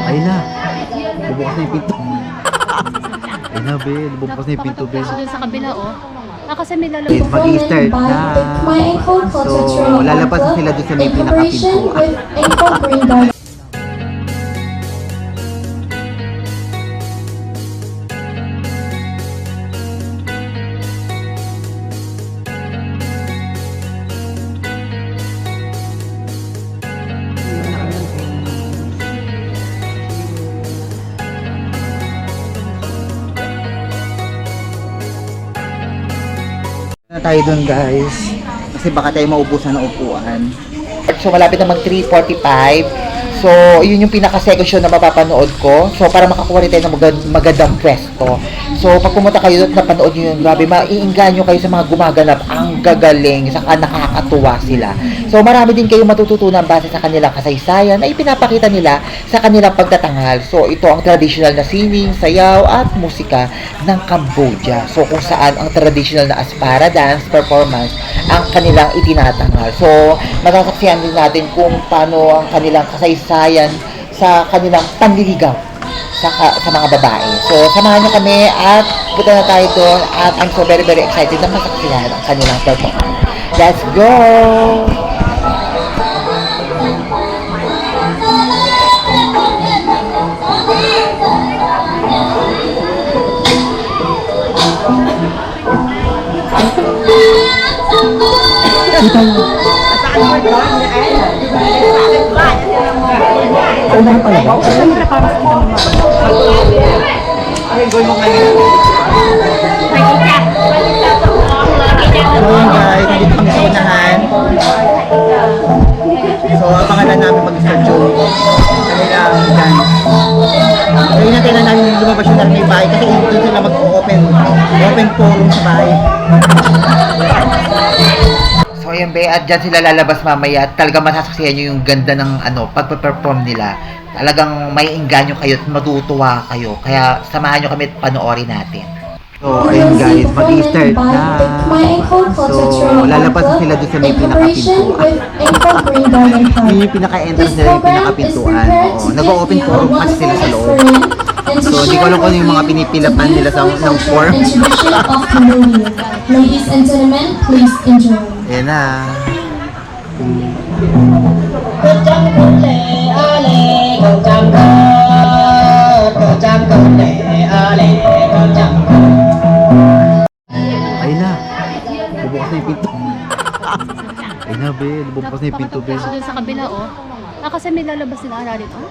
Ayun na. Bubukas na yung pinto. Ayun na, be. Bubukas na yung pinto, be. Doon sa kabila, oh. Kasi may lalabas. Mag-i-start na. So, lalabas na sila doon sa may pinakapintuan. Na tayo dun, guys, kasi baka tayo maubusan ng upuan. So malapit na mag 3:45. So yun yung pinaka second show na mapapanood ko. So para makakuha rin tayo ng magandang pwesto. So pag pumunta kayo at napanood nyo yun, grabe, maiinganyo kayo sa mga gumaganap. Ang gagaling, saka nakakatuwa sila. So marami din kayo matututunan base sa kanilang kasaysayan na ipinapakita nila sa kanilang pagtatanghal. So ito ang traditional na sining, sayaw at musika ng Cambodia. So kung saan ang traditional na aspara dance performance ang kanilang itinatanghal. So masasaksihan din natin kung paano ang kanilang kasaysayan sa kanilang panliligaw sa mga babae. So samahan niyo kami at punta na tayo doon at I'm so very excited na masaksihan ang kanilang performance. Let's go! Unang pala ba? Siyempre, para sa kita mo. Ay, goal mo ngayon. So guys, dito kami sa unahan. So, abangan namin mag-start yung kanilang dance. Ngayon natin na namin lumabas yung may bahay kasi doon sila mag-open forum sa bahay. So ayun, be, at dyan sila lalabas mamaya. Talagang masasaksihan nyo yung ganda ng pagpe-perform nila. Talagang may inganyo kayo at matutuwa kayo. Kaya samahan nyo kami at panoorin natin. So ayun guys, mag-i-start na. So lalabas na sila doon sa may pinakapintuan. Yun yung pinaka-entrance nila, yung pinakapintuan. Oo, nag-open forum kasi sila sa loob. So hindi ko alam kung yung mga pinipilapan nila ng form. Ladies and gentlemen, please enjoy. Ayan na. Ayun na. Bubukas na yung pinto. Ayun na, be. Bubukas na yung pinto, be. Doon sa kabila, oh. Kasi may lalabas sila natin, oh.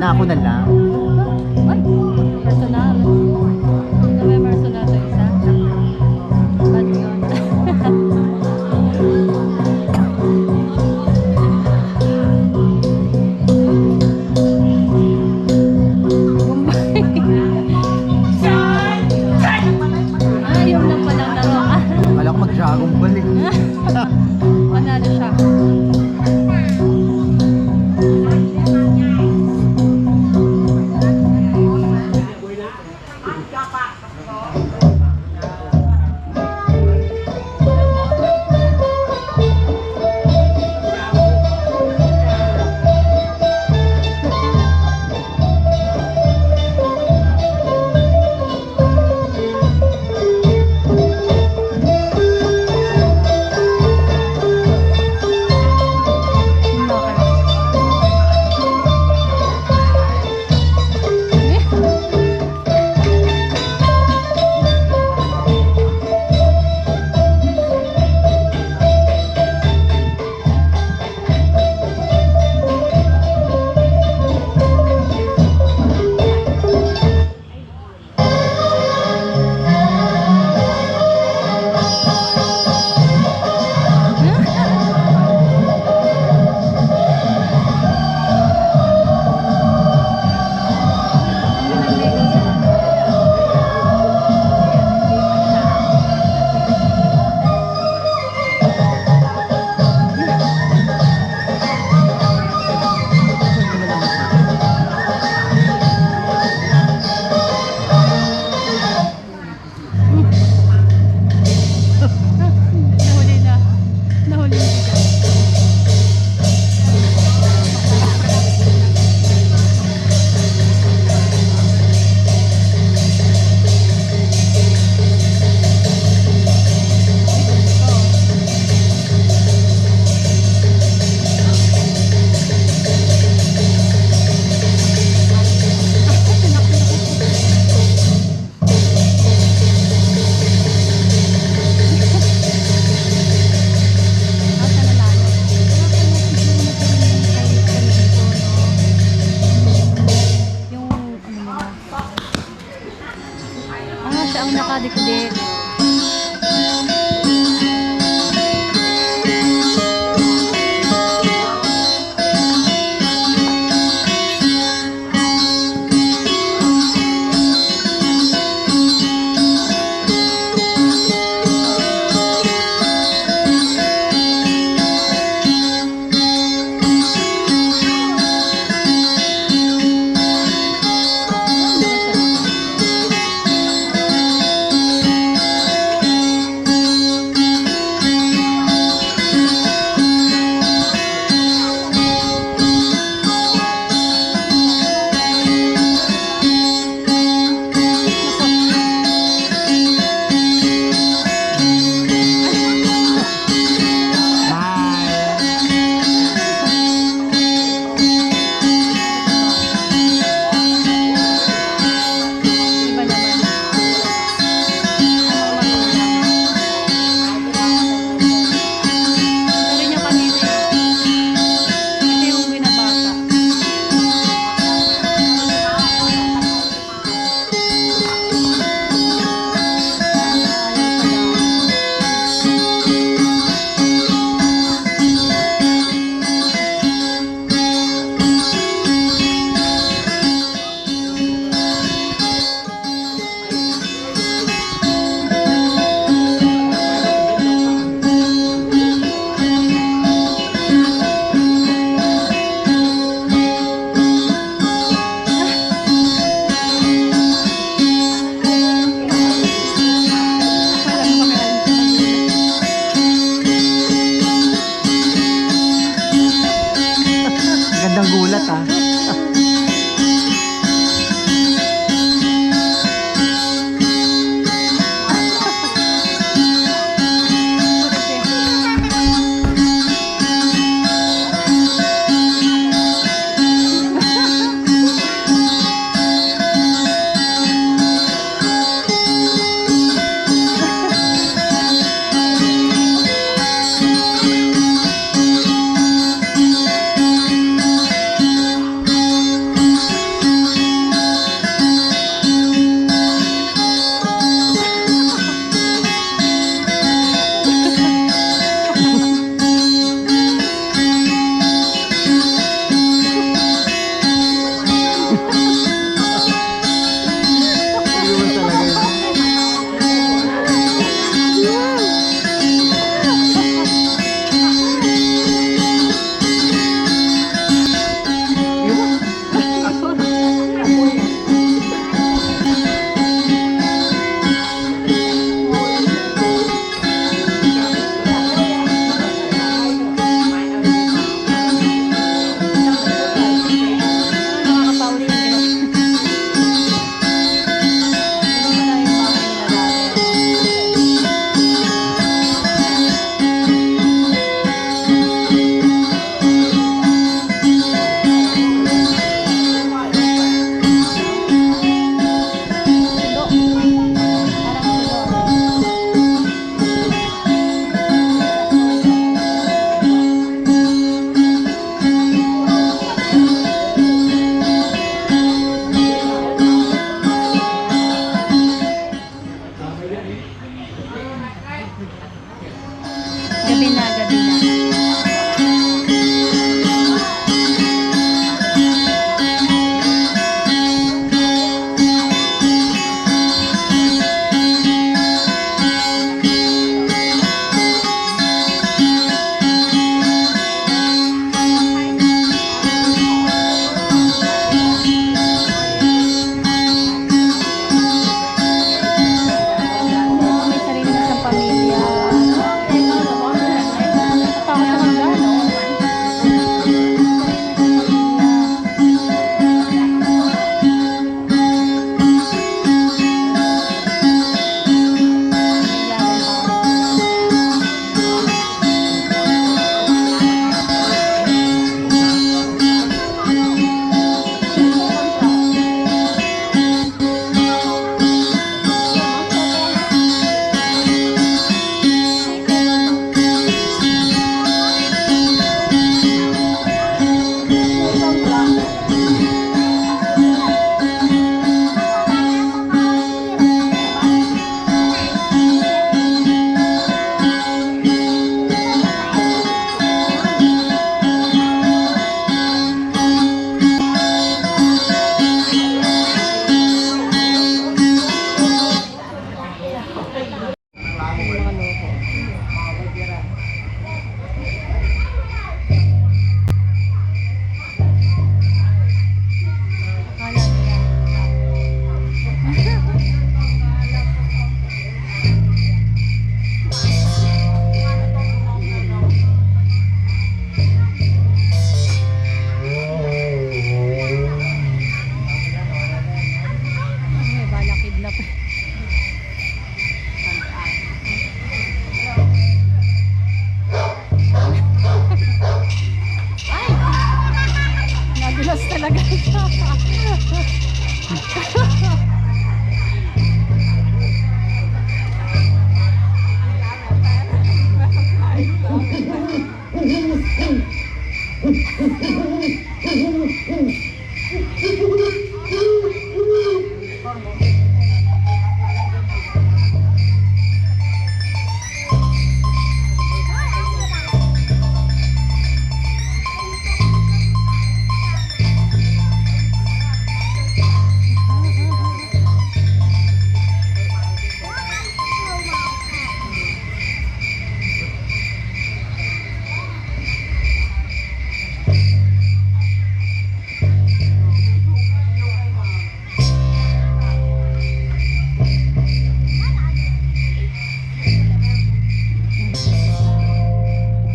na, ako na lang. Ay, personal. May personal to isa. Ba't yun? Ah, yun lang palang laro. Wala ko mag-Dragon Ball eh. Panalo siya. Nahuli na. Nahuli yung bigas. Asa na lalo? Yung ano nila. Ah, siya ang nakadikdik.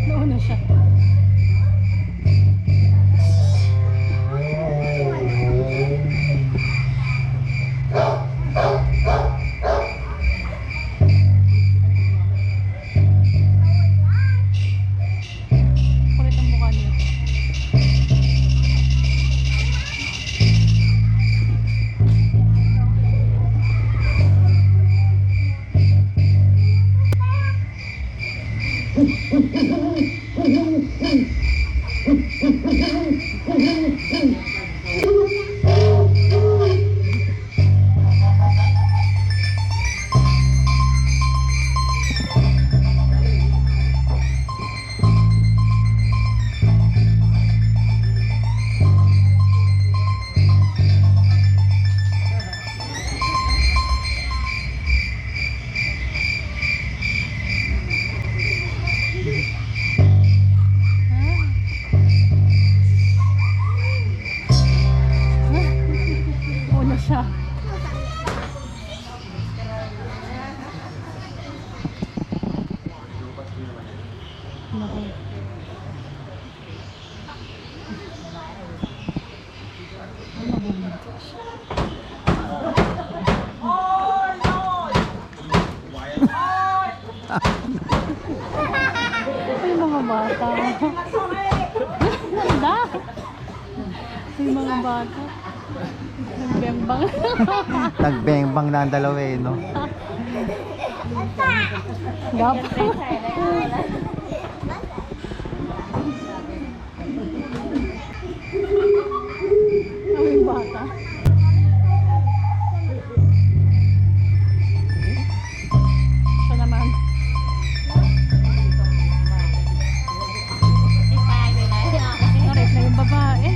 Nauna siya. Kulit ang mukha niya. Una siya. Naku. Ay, mabumigay siya. Ay, mga bata. Ganda. Ay, mga bata. Nagbembang. Nagbengbang na ang dalawa eh, no? Gap. Ay, bata. Siya naman. Narit na yung babae.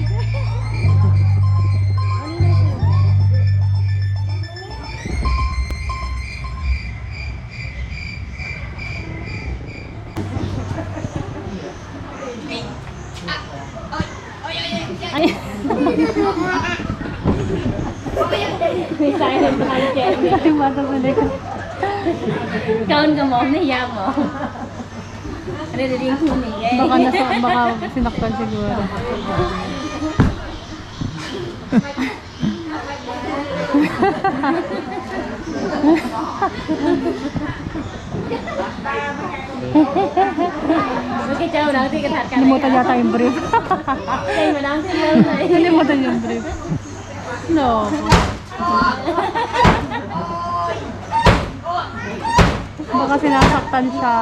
Ay. May silent podcast. Ay, bata sa likod. Kaon ka mo, nahiya mo. Ano na rin kuning eh. Baka sinaktan siguro. Okay, ciao lang. Hindi ka tatkan. Nalimutan yata yung brief. Ay, madam sila. Nalimutan yung brief. No. Baka sinasaktan siya.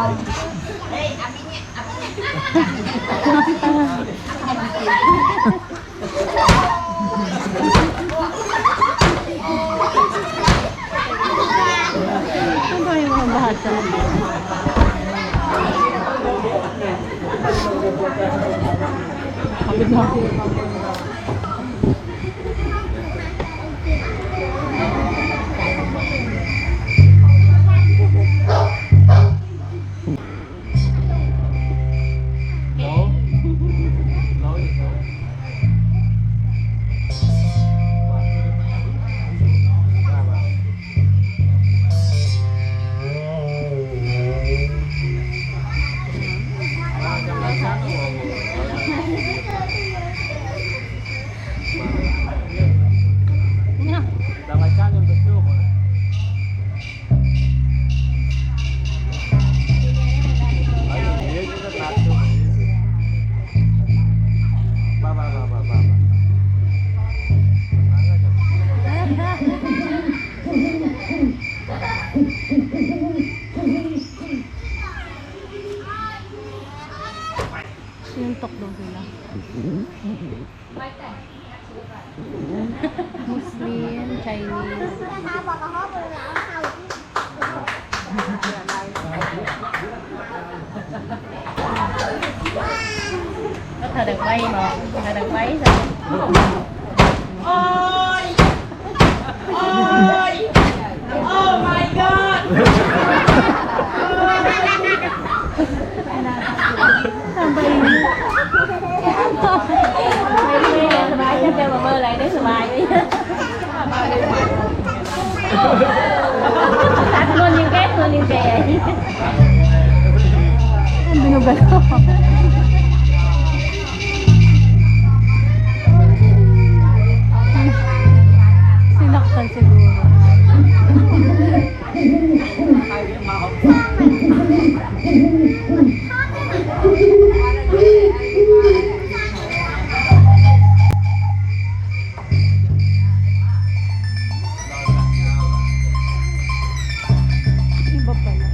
Ano ba yung mga bahasa? Pagod na ako. Muslim, Chinese. Có thờ đằng bay mà, thờ đằng bay sao? Sờ bài cho kêu bà mơ lại để sờ bài đi. Tắt luôn những két luôn những kè. Ang binugalo. Sinaktan siguro. Iba pala.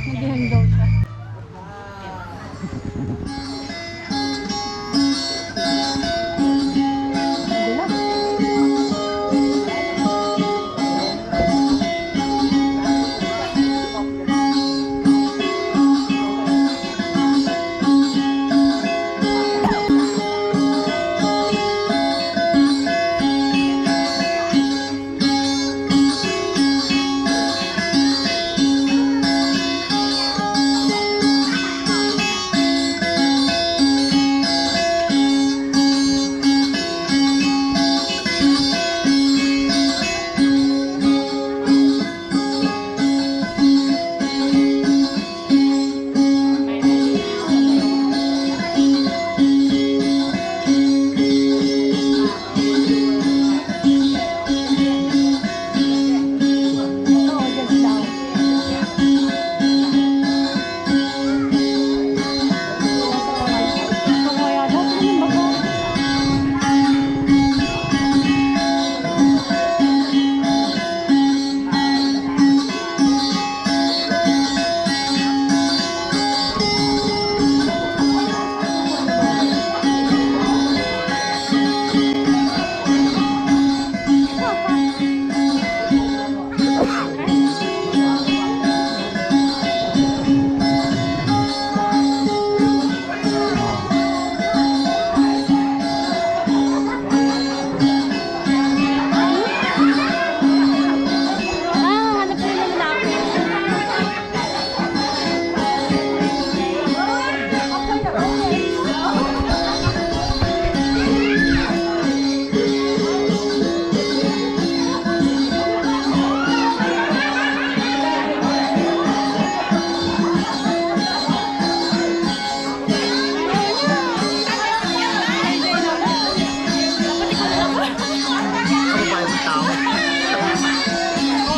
Nag-hang daw siya. Hindi na.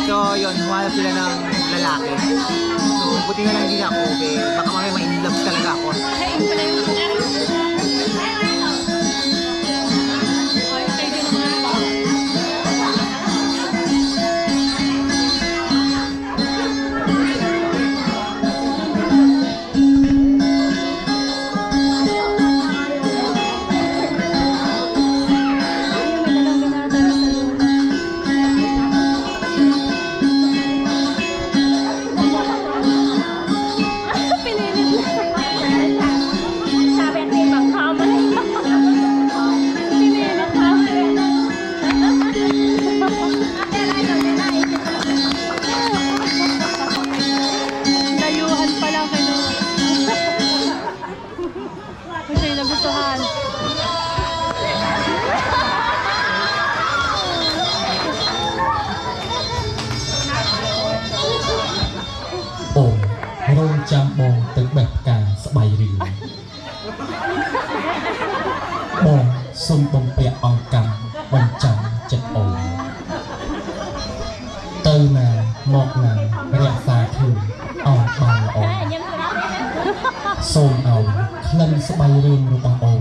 So, yun, humanap sila ng lalaki. So, buti na lang hindi na ako, okay? Baka mamaya ma-inlove talaga ako. Sabi at may ibang kaman. Pinilit ka. Layuhan pa lang kino. Kung sa'yo nagustuhan. Ồ, rôn chăm bò tới bẹp cả sẽ bay rì Bò xung bông bẹ ong cầm bông trắng chất ổ Tư nà, mọc nà, rẹ xa thường, ong bằng ល្អ ញ៉ាំក្រោយណា សូមឲ្យក្លិនស្បៃរឿងរបស់អូន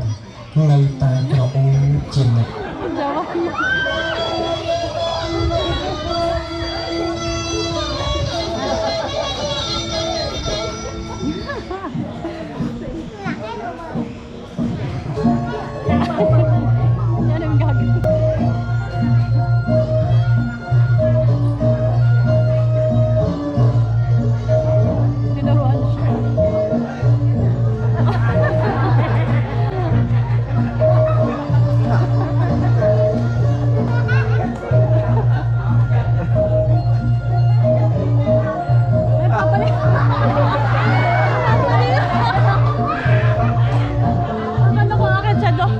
នៅតែក្រអូបជានិច្ច Yan ang gagawin. Ginawa na siya. Ay, papalik. Papalik. Ano ko akin siya doon?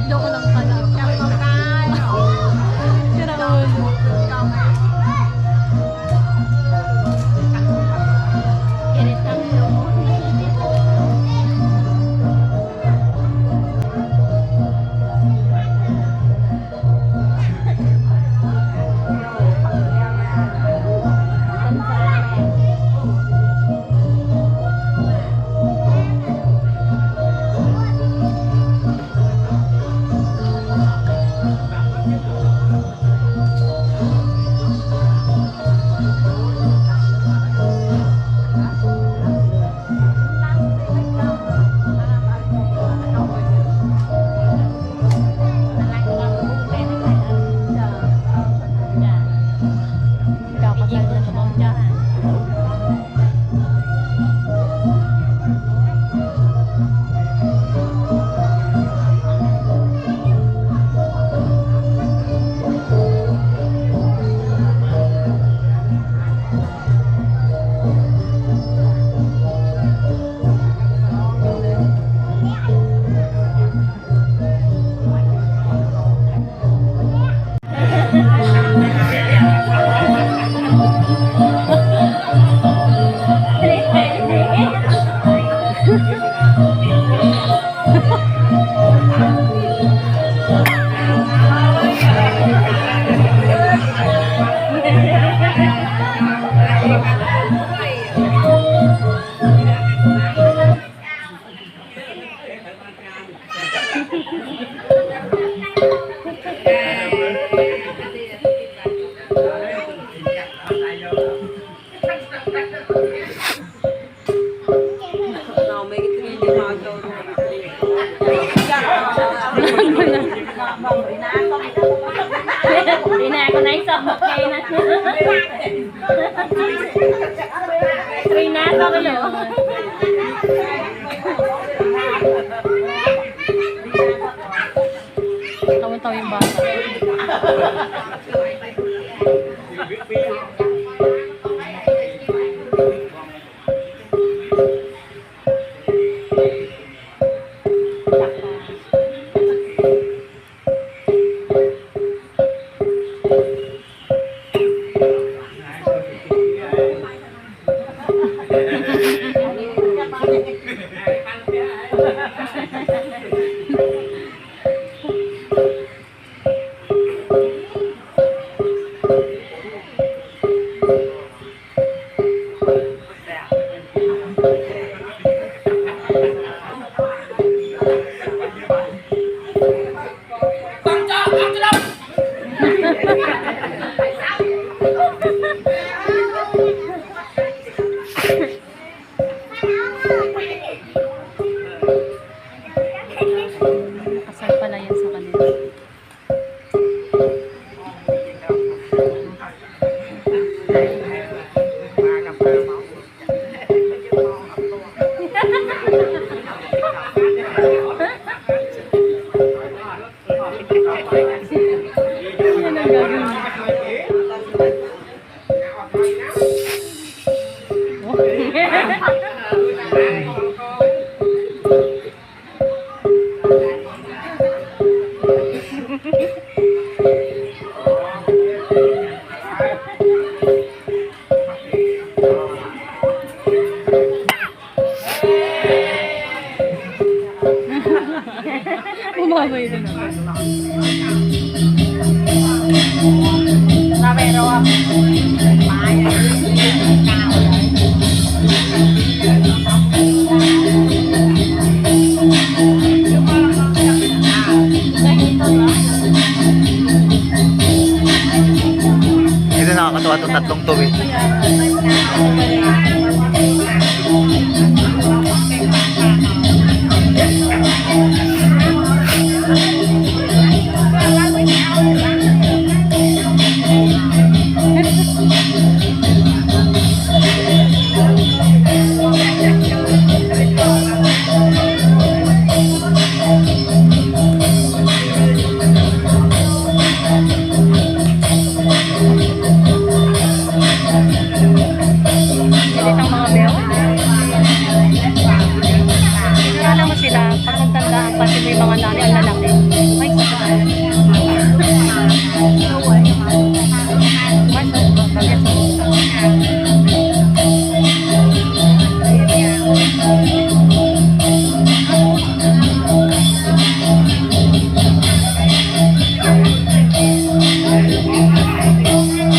Joke lang pala. Sira ulo. Kirit ang loob. Kapasal na tumawag dyan. Di na ako naisabot kayo na. Trinato ko no. Tawang-tawa yung bata. Kasal pala yan sa kanila. Yan ang gagawin. Mamay na naman. Ito nakakatawa itong tatlong to eh. Pilit ang mga beo. Alam mo sila, pag nagtandaan, pati may mga nanay ang lalaki. Ay,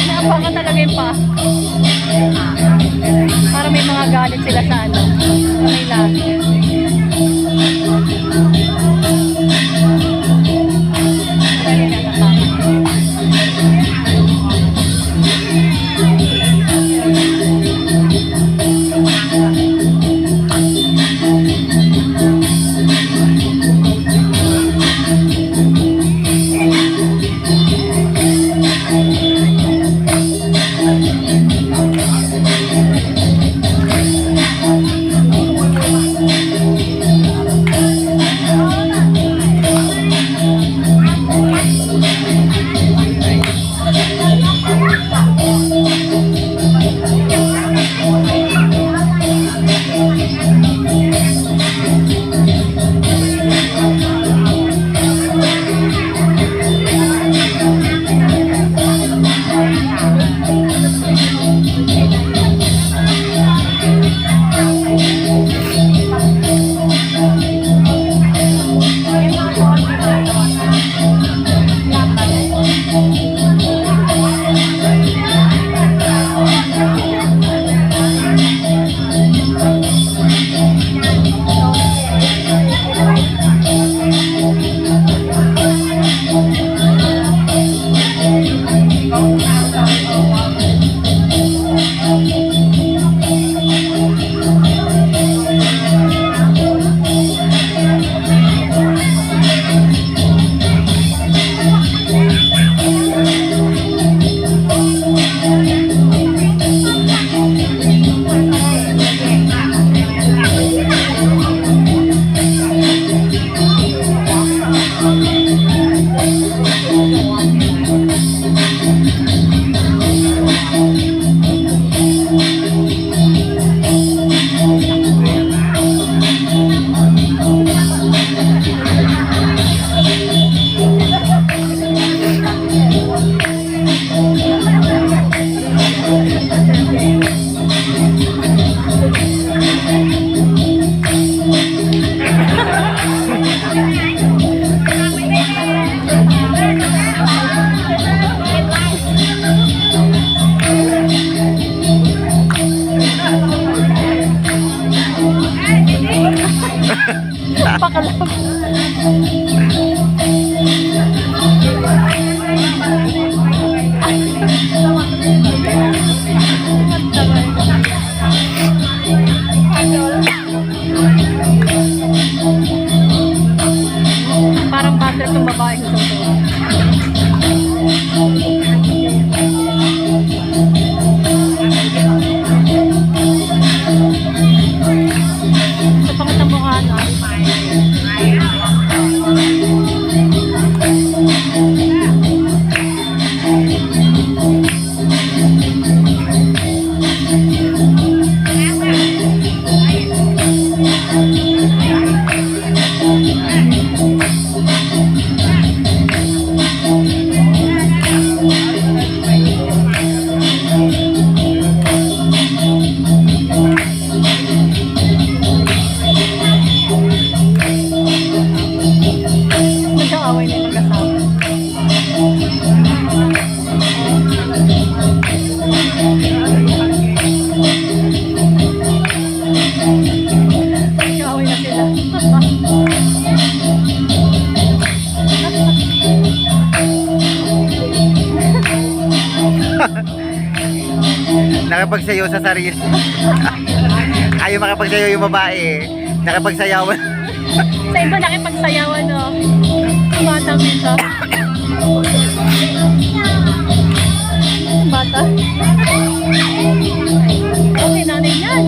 napaka talaga yung pa. Para may mga galit sila sa ano. May lahat. Parang butter itong babaeng ito. Sa pangat ang mukha, no? nakapagsayaw sa sarili. Ayaw makapagsayaw yung babae. Nakapagsayawan. Sa iba nakipagsayawan, no? Batang dito. Bata. Okay, nanay yan.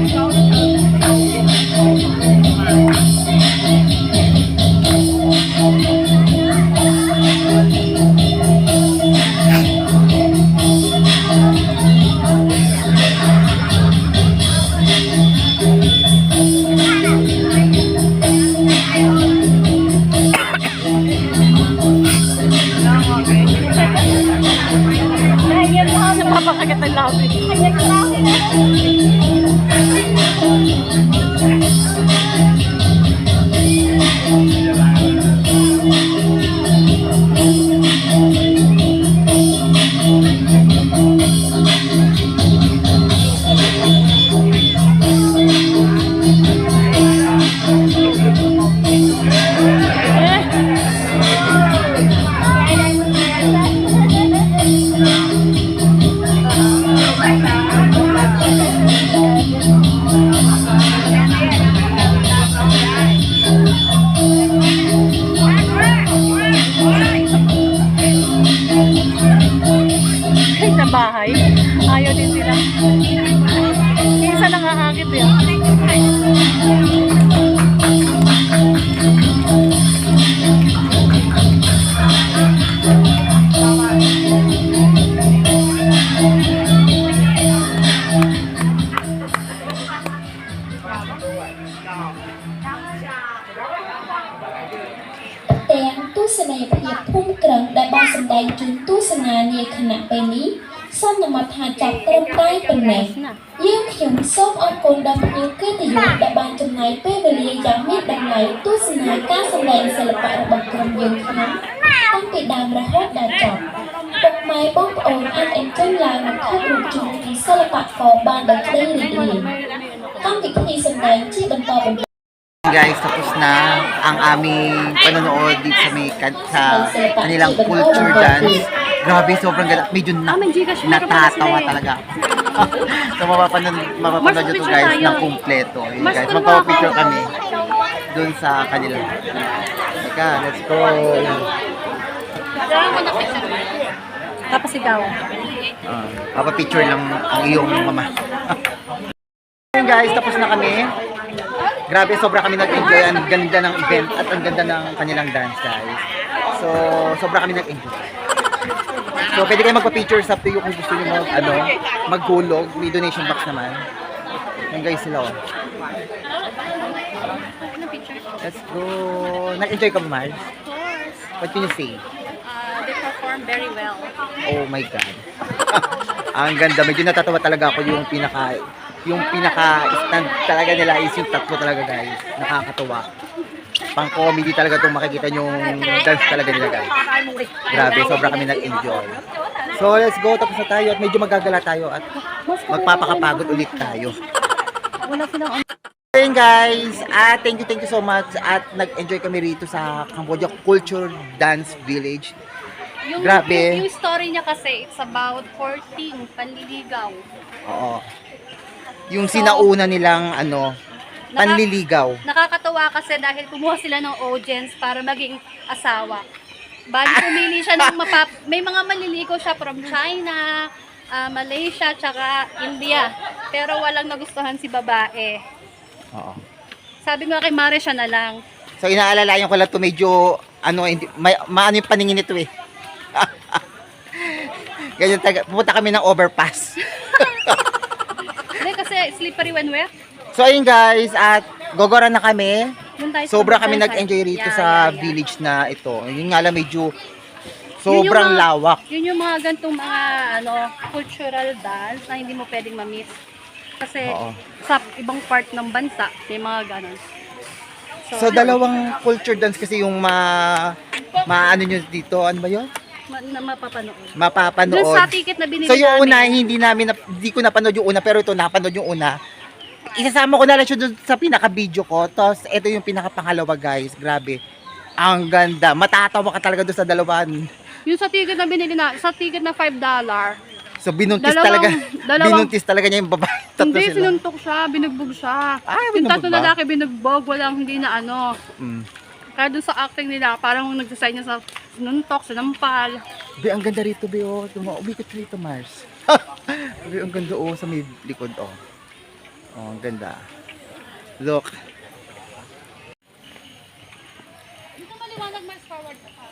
Ayan mo, napapakagat ng labi. Sa bahay, ayaw din sila. Yung isa lang aakit yun. Teng tu senai pia phum krang đã ban sầm đai chun tu sena nia khana pe ni som nama tha chap trem tai pen neយើងខ្ញុំសូមអរគុណដល់ភ្ញៀវកិត្តិយសដែលបានចំណាយពេលវេលាយ៉ាងមានតម្លៃទស្សនាការសម្ដែងសិល្បៈរបស់ក្រុមយើងខ្ញុំតាំងពីដើមរហូតដល់ចប់ពុកម៉ែបងប្អូនអាចអញ្ជើញឡើងមកថតរូបជុំពីសិល្បករបានដោយក្តីរីករាយកម្មវិធីសម្ដែងជាបន្តបន្ទាប់ Guys, tapos na ang aming panonood dito sa kanilang culture dance. Grabe, sobrang ganda. Medyo natatawa talaga. So, mapapanood nyo to guys ng kumpleto. Yun, guys, magpapapicture kami dun sa kanila. Teka, let's go. Tapos ikaw. Papapicture lang ang iyong mama. Yun guys, tapos na kami. Grabe, sobra kami nag-enjoy. Ang ganda ng event at ang ganda ng kanilang dance, guys. So, sobra kami nag-enjoy. So, pwede kayo magpa-picture sa Piyo kung gusto nyo maghulog. May donation box naman. Yan guys sila, oh. Let's go. Nag-enjoy ka ba, Mars? Of course. What can you say? They perform very well. Oh my God. Ang ganda. Medyo natatawa talaga ako yung pinaka-stand talaga nila is yung tatlo talaga, guys. Nakakatawa. Pang-comedy talaga itong makikita yung dance talaga nila, guys. Grabe, sobra kami nag-enjoy. So, let's go. Tapos na tayo at medyo magagala tayo at magpapakapagod ulit tayo. Ayun guys, thank you so much at nag-enjoy kami rito sa Cambodia Culture Dance Village. Grabe. Yung story niya kasi, it's about 14, panliligaw. Oo. Yung sinauna nilang panliligaw. Nakakatawa kasi dahil kumuha sila ng audience para maging asawa. Bali pumili siya ng may mga manliligaw siya from China, Malaysia, tsaka India. Pero walang nagustuhan si babae. Oo. Sabi nga kay Mare siya na lang. So inaalalayan ko lang to medyo maano yung paningin nito eh. Ganyan pupunta kami ng overpass. Hindi kasi slippery when wet. So ayun guys, at gogora na kami. Doon tayo Sobra sa kami side. nag-enjoy rito Yeah, sa yeah. village na ito. Yun nga lang medyo sobrang lawak. Yun yung mga gantong mga cultural dance na hindi mo pwedeng ma-miss. Kasi Oo. sa ibang part ng bansa, may mga ganon. So dalawang culture dance kasi yung maano nyo dito, ano ba yun? Na mapapanood. Mapapanood. Doon sa ticket na binili So yung una, namin. hindi ko napanood yung una, pero ito napanood yung una. Isasama ko na lang siya doon sa pinaka-video ko. Tapos ito yung pinaka-pangalawa guys. Grabe. Ang ganda. Matatawa ka talaga doon sa dalawa. Yung sa ticket na binili na, sa ticket na $5. So So binuntis Dalawang- talaga niya yung babae. Tatlo Hindi, sila. sinuntok siya, binugbog siya. Ah, Yung binugbog tatlo ba? lalaki binugbog, walang hindi na ano. Mm. Kaya dun sa acting nila, parang nagsasign niya sa sinuntok, sinampal. Be, ang ganda rito, be, oh. Umikot rito, Mars. Be, ang ganda, oh, sa may likod, oh. Oh, ang ganda. Look. Dito maliwanag, mas forward ka pa.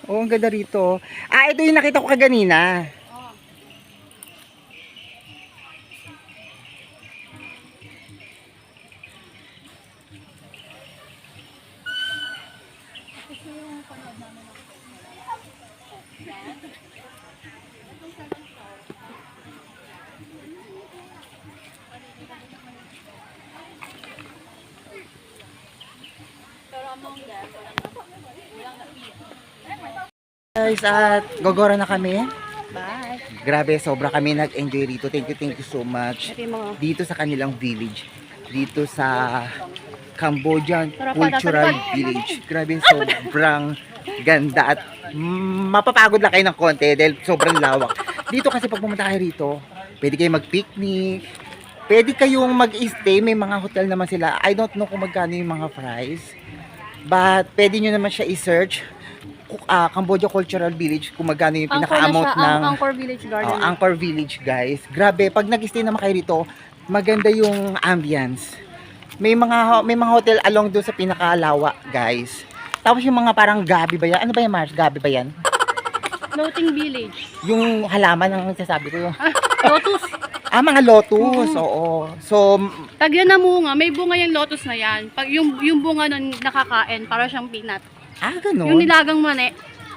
Oh, ang ganda rito. Ah, ito yung nakita ko kaganina. Guys, at gogora na kami. Bye. Grabe, sobra kami nag-enjoy rito. Thank you so much. Ito yung mga... Dito sa kanilang village. Dito sa Cambodian Tara pa, Cultural tara pa. Village. Grabe, sobrang ganda at mapapagod lang kayo ng konti dahil sobrang lawak. Dito kasi pag pumunta kayo rito, pwede kayo mag-picnic, pwede kayong mag-stay, may mga hotel naman sila. I don't know kung magkano yung mga price, but pwede nyo naman siya i-search. Cambodia Cultural Village, kung magkano yung pinaka-amount ng Angkor Village Garden. Angkor Village, guys. Grabe, pag nag-stay naman kayo rito, maganda yung ambience. May mga hotel along doon sa pinakalawa, guys. Tapos yung mga parang gabi ba yan? Ano ba yan, Mars? Gabi ba yan? Floating Village. Yung halaman ang sasabi ko. Lotus. Mga lotus. Oo. So, Tagyan na bunga. May bunga yung lotus na yan. Pag yung bunga nun nakakain, para siyang peanut. ganun. Yung nilagang mani.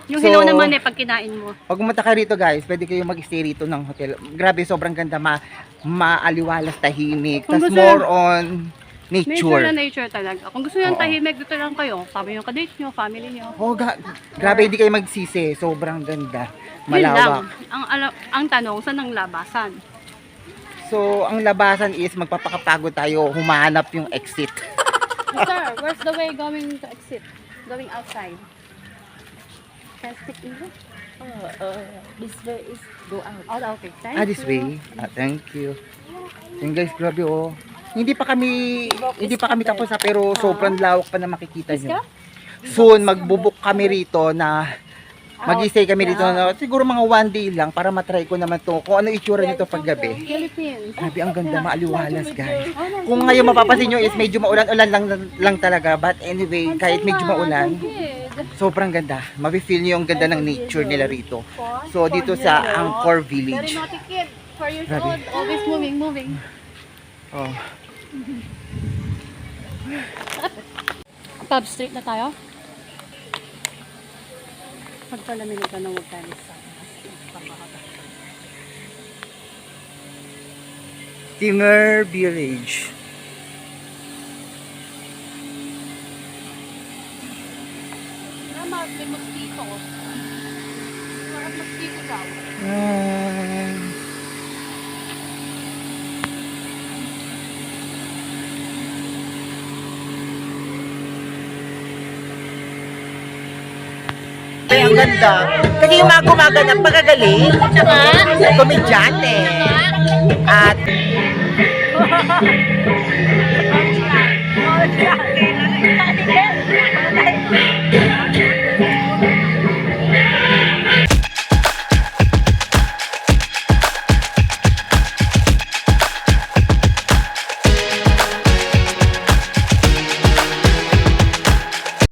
Yung So, hilaw na mani pag kinain mo. Pag pumunta ka rito, guys, pwede kayo mag-stay rito ng hotel. Grabe, sobrang ganda. Maaliwalas, tahimik. Kung Tas gusto more on Nature na nature. nature talaga. Kung gusto nyo ng Oo. tahimik, dito lang kayo. Sabi yung kadate nyo, family nyo. Oh, grabe, hindi kayo magsisi. Sobrang ganda. Yun Malawak. lang. Ang tanong, saan ang labasan? So, ang labasan is magpapakapagod tayo, humahanap yung exit. Sir, where's the way going to exit? Going outside. Can I speak English? This way is go out. Oh, okay. Thank This you. way. Thank you. Yung guys, grabe oh. Hindi pa kami tapos pero sobrang lawak pa na makikita nyo. Soon, magbubuk kami rito na mag-stay kami dito na siguro mga 1 day lang para matry ko naman to kung ano itsura nito pag gabi. Philippines. Grabe, ang ganda, maaliwalas, guys. Kung ngayon mapapansin nyo is medyo maulan-ulan lang talaga. But anyway, kahit medyo maulan, sobrang ganda. Mafe-feel nyo yung ganda ng nature nila rito. So, dito sa Angkor Very Village. naughty kid. 4 years Grabe. old. Always moving. Oh. Pub Street na tayo. Pagpalamin ka ng magkalis. Timur Village. May mosquito. Parang mosquito daw. Ay, ang ganda. Kasi yung mga gumaganap pagkagaling. Tsaka, Komedyante. At